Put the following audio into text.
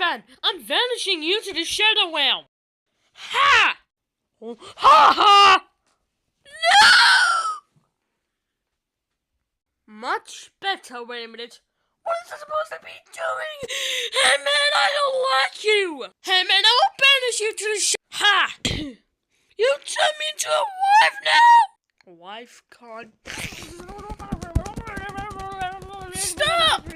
done. I'm vanishing you to the Shadow Realm. Ha! Ha ha! No! Much better. Wait a minute. What is I supposed to be doing? Hey man, I don't like you. Hey man, I'll banish you to the Ha! You turn me into a wife now? Wife can't. Stop!